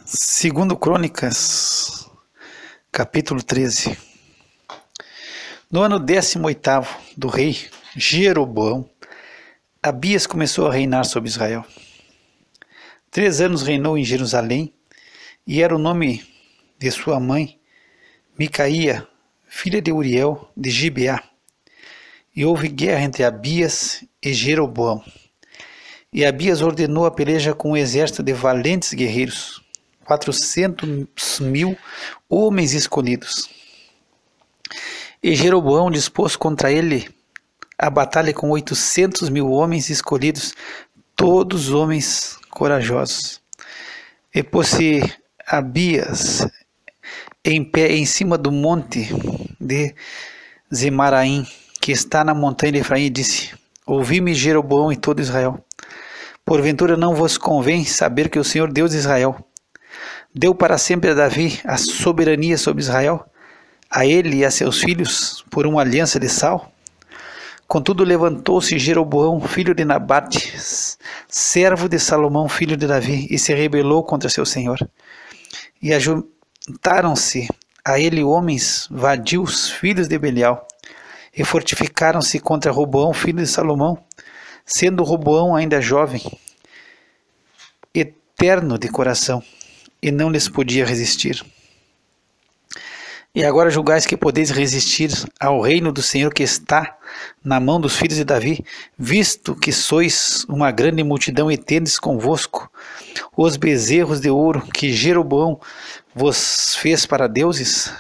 Segundo Crônicas, capítulo 13. No ano 18º do rei Jeroboão, Abias começou a reinar sobre Israel. 3 anos reinou em Jerusalém, e era o nome de sua mãe, Micaía, filha de Uriel, de Gibeá. E houve guerra entre Abias e Jeroboão. E Abias ordenou a peleja com um exército de valentes guerreiros, 400.000 homens escolhidos. E Jeroboão dispôs contra ele a batalha com 800.000 homens escolhidos, todos homens corajosos. E pôs-se Abias em pé em cima do monte de Zemaraim, que está na montanha de Efraim, e disse: Ouvi-me, Jeroboão e todo Israel. Porventura não vos convém saber que o Senhor Deus de Israel deu para sempre a Davi a soberania sobre Israel, a ele e a seus filhos, por uma aliança de sal? Contudo levantou-se Jeroboão, filho de Nabate, servo de Salomão, filho de Davi, e se rebelou contra seu senhor. E ajuntaram-se a ele homens vadios, filhos de Belial, e fortificaram-se contra Roboão, filho de Salomão, sendo Roboão ainda jovem, eterno de coração, e não lhes podia resistir. E agora julgais que podeis resistir ao reino do Senhor que está na mão dos filhos de Davi, visto que sois uma grande multidão e tendes convosco os bezerros de ouro que Jeroboão vos fez para deuses?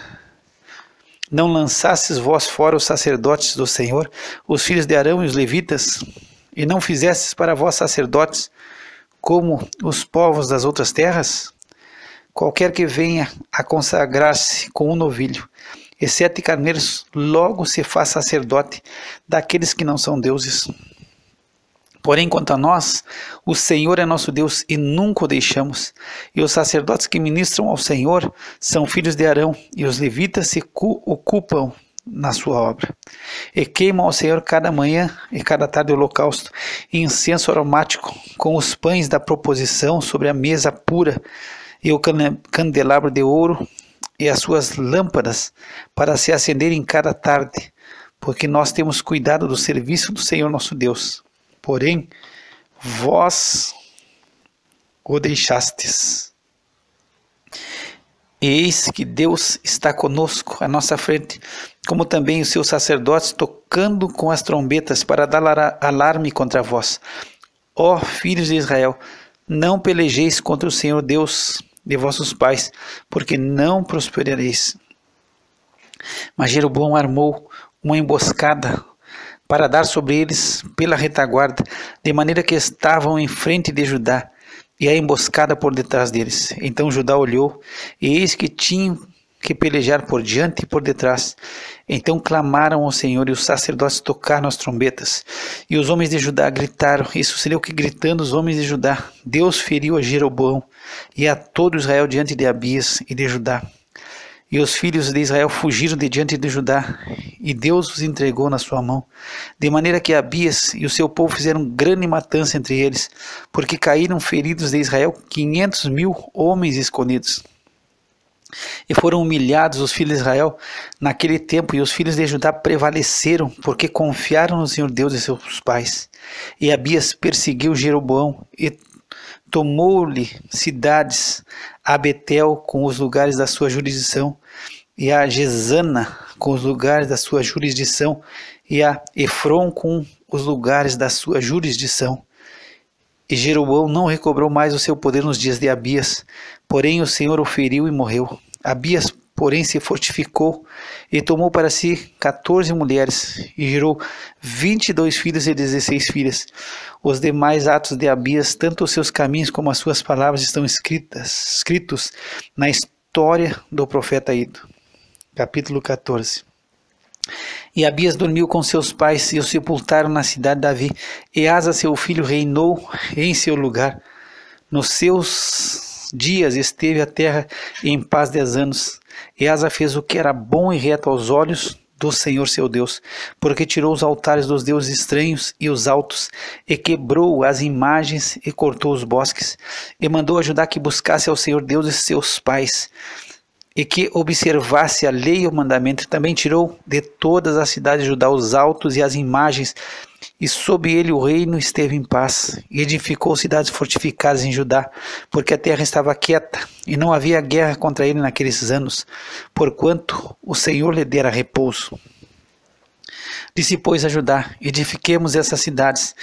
Não lançastes vós fora os sacerdotes do Senhor, os filhos de Arão e os levitas, e não fizestes para vós sacerdotes como os povos das outras terras? Qualquer que venha a consagrar-se com um novilho e 7 carneiros, logo se faz sacerdote daqueles que não são deuses. Porém, quanto a nós, o Senhor é nosso Deus e nunca o deixamos. E os sacerdotes que ministram ao Senhor são filhos de Arão, e os levitas se ocupam na sua obra. E queimam ao Senhor cada manhã e cada tarde holocausto e incenso aromático com os pães da proposição sobre a mesa pura, e o candelabro de ouro e as suas lâmpadas para se acenderem cada tarde, porque nós temos cuidado do serviço do Senhor nosso Deus. Porém, vós o deixastes. Eis que Deus está conosco, à nossa frente, como também os seus sacerdotes, tocando com as trombetas para dar alarme contra vós. Ó filhos de Israel, não pelejeis contra o Senhor Deus de vossos pais, porque não prosperareis. Mas Jeroboão armou uma emboscada para dar sobre eles pela retaguarda, de maneira que estavam em frente de Judá, e a emboscada por detrás deles. Então Judá olhou, e eis que tinham que pelejar por diante e por detrás. Então clamaram ao Senhor, e os sacerdotes tocaram as trombetas. E os homens de Judá gritaram, e sucedeu que, gritando os homens de Judá, Deus feriu a Jeroboão e a todo Israel diante de Abias e de Judá. E os filhos de Israel fugiram de diante de Judá, e Deus os entregou na sua mão, de maneira que Abias e o seu povo fizeram grande matança entre eles, porque caíram feridos de Israel 500.000 homens escolhidos. E foram humilhados os filhos de Israel naquele tempo, e os filhos de Judá prevaleceram, porque confiaram no Senhor Deus de seus pais. E Abias perseguiu Jeroboão, e tomou-lhe cidades, a Betel com os lugares da sua jurisdição, e a Gesana com os lugares da sua jurisdição, e a Efron com os lugares da sua jurisdição. E Jeroboão não recobrou mais o seu poder nos dias de Abias, porém o Senhor o feriu e morreu. Abias, porém, se fortificou e tomou para si 14 mulheres, e gerou 22 filhos e 16 filhas. Os demais atos de Abias, tanto os seus caminhos como as suas palavras, estão escritos na história do profeta Ido. Capítulo 14. E Abias dormiu com seus pais, e o sepultaram na cidade de Davi. E Asa, seu filho, reinou em seu lugar. Nos seus dias esteve a terra em paz 10 anos. E Asa fez o que era bom e reto aos olhos do Senhor seu Deus, porque tirou os altares dos deuses estranhos e os altos, e quebrou as imagens e cortou os bosques, e mandou a Judá que buscasse ao Senhor Deus de seus pais, e que observasse a lei e o mandamento. Também tirou de todas as cidades de Judá os altos e as imagens, e sob ele o reino esteve em paz, e edificou cidades fortificadas em Judá, porque a terra estava quieta, e não havia guerra contra ele naqueles anos, porquanto o Senhor lhe dera repouso. Disse, pois, a Judá: edifiquemos essas cidades,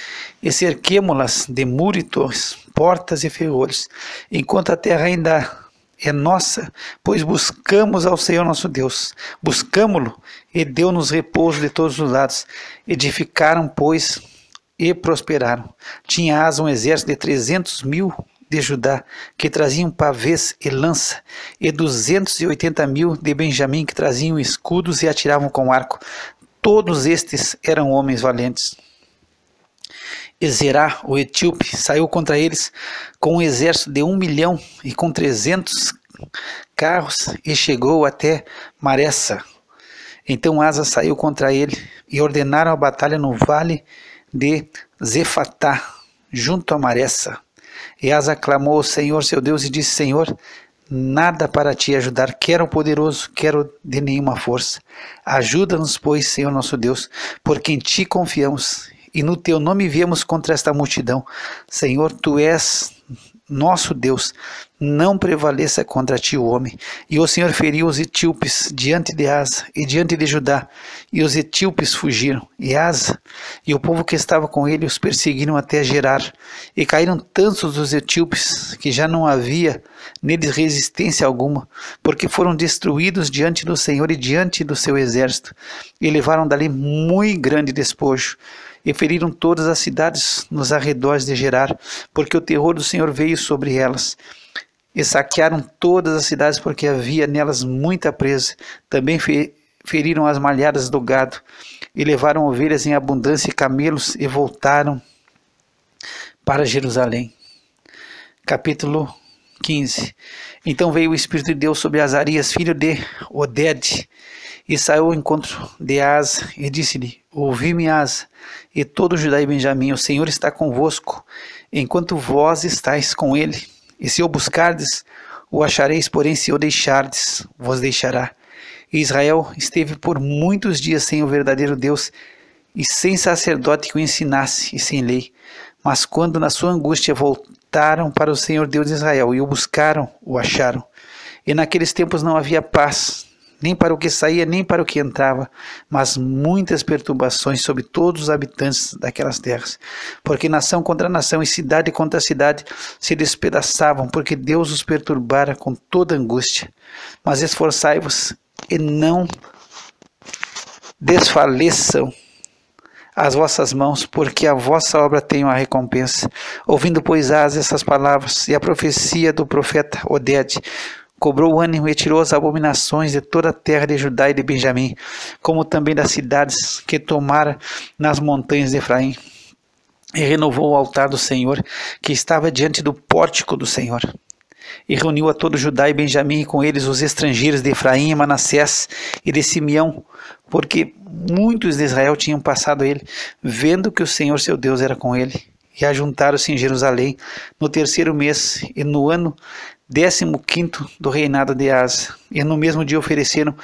e cerquemo-las de muro e torres, portas e ferrolhos, enquanto a terra ainda é nossa, pois buscamos ao Senhor nosso Deus. Buscamo-lo e deu-nos repouso de todos os lados. Edificaram, pois, e prosperaram. Tinha Asa um exército de 300.000 de Judá, que traziam pavês e lança, e 280.000 de Benjamim, que traziam escudos e atiravam com arco. Todos estes eram homens valentes. E Zerá, o etíope, saiu contra eles com um exército de 1 milhão e com 300 carros, e chegou até Maressa. Então Asa saiu contra ele, e ordenaram a batalha no vale de Zefatá, junto a Maressa. E Asa clamou ao Senhor seu Deus e disse: Senhor, nada para te ajudar, quero poderoso, quero de nenhuma força. Ajuda-nos, pois, Senhor nosso Deus, porque em ti confiamos, e no teu nome viemos contra esta multidão. Senhor, tu és nosso Deus, não prevaleça contra ti o homem. E o Senhor feriu os etíopes diante de Asa e diante de Judá, e os etíopes fugiram. E Asa e o povo que estava com ele os perseguiram até Gerar, e caíram tantos dos etíopes que já não havia neles resistência alguma, porque foram destruídos diante do Senhor e diante do seu exército, e levaram dali muito grande despojo. E feriram todas as cidades nos arredores de Gerar, porque o terror do Senhor veio sobre elas. E saquearam todas as cidades, porque havia nelas muita presa. Também feriram as malhadas do gado, e levaram ovelhas em abundância e camelos, e voltaram para Jerusalém. Capítulo 15. Então veio o Espírito de Deus sobre Azarias, filho de Oded, e saiu ao encontro de Asa, e disse-lhe: ouvi-me, Asa, e todo Judá e Benjamim, o Senhor está convosco, enquanto vós estáis com ele. E se o buscardes, o achareis, porém se o deixardes, vos deixará. E Israel esteve por muitos dias sem o verdadeiro Deus, e sem sacerdote que o ensinasse, e sem lei. Mas quando na sua angústia voltaram para o Senhor Deus de Israel, e o buscaram, o acharam. E naqueles tempos não havia paz, nem para o que saía, nem para o que entrava, mas muitas perturbações sobre todos os habitantes daquelas terras, porque nação contra nação e cidade contra cidade se despedaçavam, porque Deus os perturbara com toda angústia. Mas esforçai-vos e não desfaleçam as vossas mãos, porque a vossa obra tem uma recompensa. Ouvindo, pois, Asa essas palavras e a profecia do profeta Oded, cobrou o ânimo e tirou as abominações de toda a terra de Judá e de Benjamim, como também das cidades que tomara nas montanhas de Efraim, e renovou o altar do Senhor, que estava diante do pórtico do Senhor. E reuniu a todo Judá e Benjamim, e com eles os estrangeiros de Efraim e Manassés e de Simeão, porque muitos de Israel tinham passado ele, vendo que o Senhor seu Deus era com ele. E ajuntaram-se em Jerusalém no 3º mês e no ano 15º do reinado de Asa, e no mesmo dia ofereceram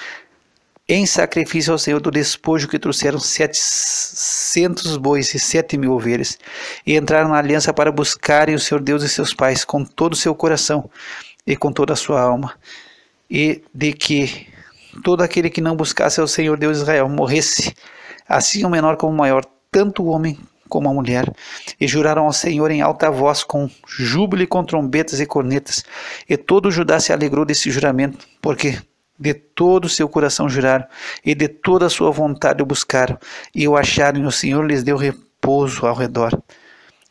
em sacrifício ao Senhor do despojo que trouxeram 700 bois e 7.000 ovelhas, e entraram na aliança para buscarem o Senhor Deus de seus pais com todo o seu coração e com toda a sua alma, e de que todo aquele que não buscasse ao Senhor Deus de Israel morresse, assim o menor como o maior, tanto o homem como a mulher. E juraram ao Senhor em alta voz, com júbilo e com trombetas e cornetas. E todo Judá se alegrou desse juramento, porque de todo o seu coração juraram, e de toda a sua vontade o buscaram, e o acharam, e o Senhor lhes deu repouso ao redor.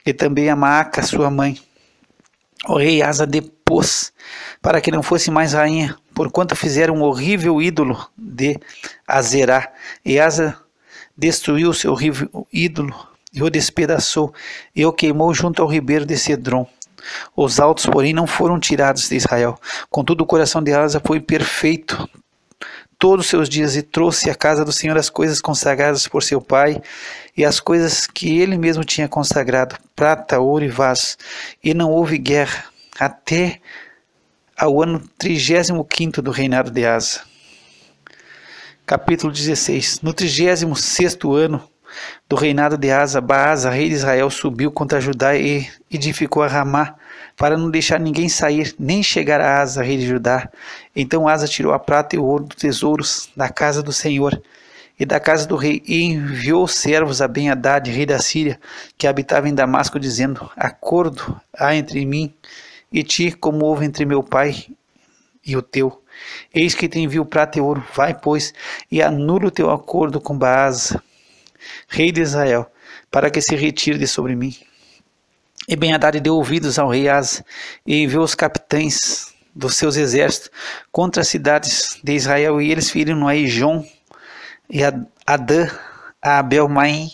E também a Maaca, sua mãe, o rei Asa depôs, para que não fosse mais rainha, porquanto fizeram um horrível ídolo de Azerá. E Asa destruiu o seu horrível ídolo, e o despedaçou, e o queimou junto ao ribeiro de Cedron. Os altos, porém, não foram tirados de Israel. Contudo, o coração de Asa foi perfeito todos os seus dias e trouxe à casa do Senhor as coisas consagradas por seu pai e as coisas que ele mesmo tinha consagrado, prata, ouro e vasos. E não houve guerra até ao ano 35º do reinado de Asa. Capítulo 16. No 36º ano do reinado de Asa, Baasa, rei de Israel, subiu contra Judá e edificou a Ramá, para não deixar ninguém sair, nem chegar a Asa, rei de Judá. Então Asa tirou a prata e o ouro dos tesouros da casa do Senhor e da casa do rei, e enviou servos a Ben-Hadad, rei da Síria, que habitava em Damasco, dizendo: acordo há entre mim e ti, como houve entre meu pai e o teu. Eis que te envio prata e ouro. Vai, pois, e anula o teu acordo com Baasa, rei de Israel, para que se retire de sobre mim. E Ben-Hadad deu ouvidos ao rei Asa, e enviou os capitães dos seus exércitos contra as cidades de Israel, e eles feriram a Ijon, e a Adã, a Abel-Maim,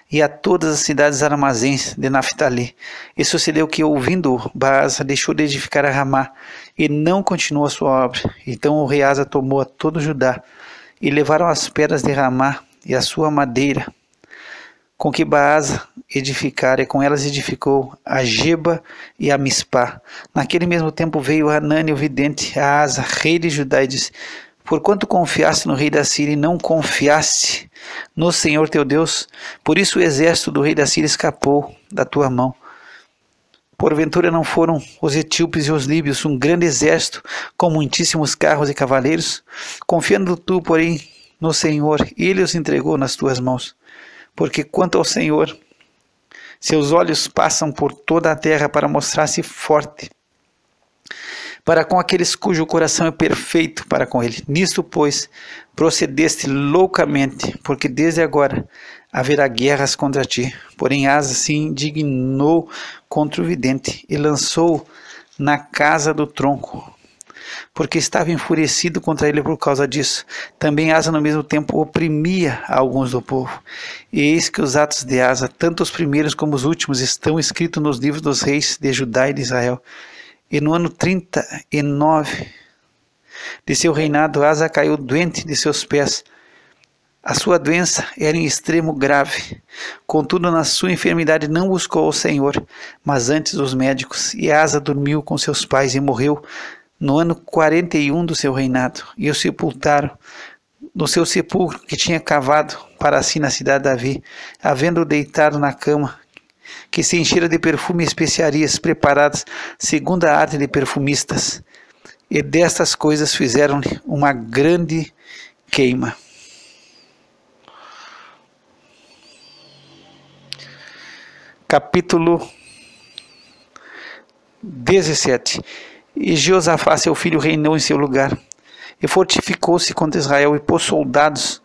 e a todas as cidades armazéns de Naphtali. E sucedeu que, ouvindo Baasa, deixou de edificar a Ramá, e não continuou a sua obra. Então o rei Asa tomou a todo Judá, e levaram as pedras de Ramá, e a sua madeira, com que Baasa edificara, e com elas edificou a Geba e a Mispá. Naquele mesmo tempo veio Hanani, o vidente, a Asa, rei de Judá, e disse: porquanto confiaste no rei da Síria e não confiaste no Senhor teu Deus, por isso o exército do rei da Síria escapou da tua mão. Porventura não foram os etíopes e os líbios um grande exército, com muitíssimos carros e cavaleiros? Confiando tu, porém, no Senhor, ele os entregou nas tuas mãos. Porque quanto ao Senhor, seus olhos passam por toda a terra para mostrar-se forte, para com aqueles cujo coração é perfeito para com ele. Nisto, pois, procedeste loucamente, porque desde agora haverá guerras contra ti. Porém Asa se indignou contra o vidente e lançou na casa do tronco, porque estava enfurecido contra ele por causa disso. Também Asa no mesmo tempo oprimia alguns do povo. E eis que os atos de Asa, tanto os primeiros como os últimos, estão escritos nos livros dos reis de Judá e de Israel. E no ano 39 de seu reinado, Asa caiu doente de seus pés. A sua doença era em extremo grave. Contudo, na sua enfermidade não buscou o Senhor, mas antes os médicos. E Asa dormiu com seus pais e morreu no ano 41 do seu reinado. E o sepultaram no seu sepulcro que tinha cavado para si na cidade de Davi, havendo-o deitado na cama, que se enchera de perfume e especiarias preparadas segundo a arte de perfumistas. E destas coisas fizeram-lhe uma grande queima. Capítulo 17. E Jeosafá, seu filho, reinou em seu lugar, e fortificou-se contra Israel, e pôs soldados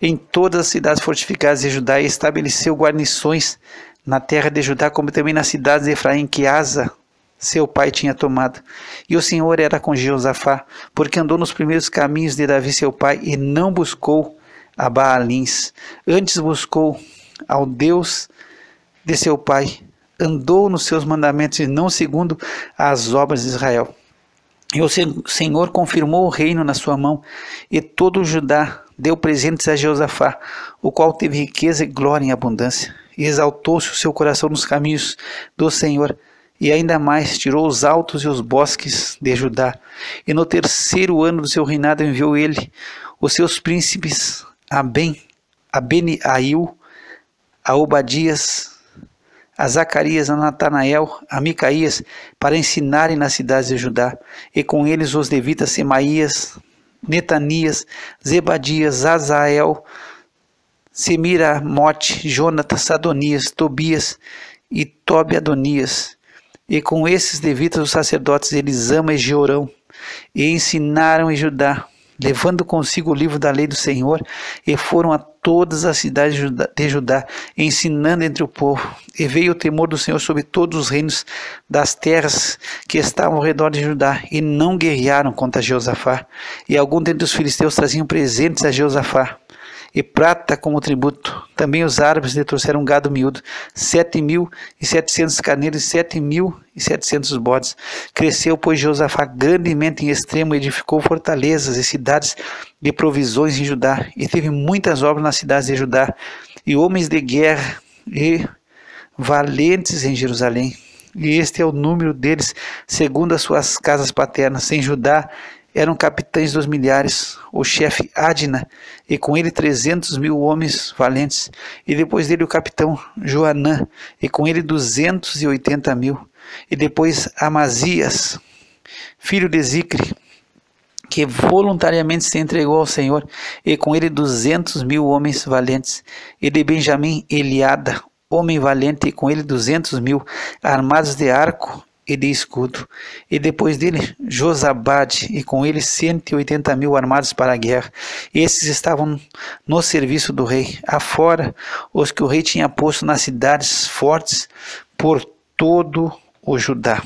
em todas as cidades fortificadas de Judá, e estabeleceu guarnições na terra de Judá, como também nas cidades de Efraim, que Asa, seu pai, tinha tomado. E o Senhor era com Jeosafá, porque andou nos primeiros caminhos de Davi, seu pai, e não buscou a Baalins, antes buscou ao Deus de seu pai, andou nos seus mandamentos e não segundo as obras de Israel. E o Senhor confirmou o reino na sua mão, e todo o Judá deu presentes a Jeosafá, o qual teve riqueza e glória em abundância. E exaltou-se o seu coração nos caminhos do Senhor, e ainda mais tirou os altos e os bosques de Judá. E no 3º ano do seu reinado enviou ele os seus príncipes a Beni-Ail, a Obadias, a Zacarias, a Natanael, a Micaías, para ensinarem nas cidades de Judá, e com eles os levitas Semaías, Netanias, Zebadias, Azael, Semiramote, Jonatas, Adonias, Tobias e Tobi-Adonias. E com esses levitas os sacerdotes Elisama e Jeorão, e ensinaram em Judá, levando consigo o livro da lei do Senhor, e foram a todas as cidades de Judá, ensinando entre o povo. E veio o temor do Senhor sobre todos os reinos das terras que estavam ao redor de Judá, e não guerrearam contra Jeosafá. E alguns dentre os filisteus traziam presentes a Jeosafá, e prata como tributo. Também os árabes lhe trouxeram gado miúdo, 7.700 carneiros e 7.700 bodes. Cresceu, pois, Josafá grandemente em extremo, edificou fortalezas e cidades de provisões em Judá, e teve muitas obras nas cidades de Judá, e homens de guerra e valentes em Jerusalém. E este é o número deles, segundo as suas casas paternas. Em Judá eram capitães dos milhares, o chefe Adna, e com ele 300.000 homens valentes, e depois dele o capitão Joanã, e com ele 280.000, e depois Amazias, filho de Zicre, que voluntariamente se entregou ao Senhor, e com ele 200.000 homens valentes, e de Benjamim Eliada, homem valente, e com ele 200.000, armados de arco e de escudo. E depois dele Josabade, e com ele 180.000 armados para a guerra. Esses estavam no serviço do rei, afora os que o rei tinha posto nas cidades fortes por todo o Judá.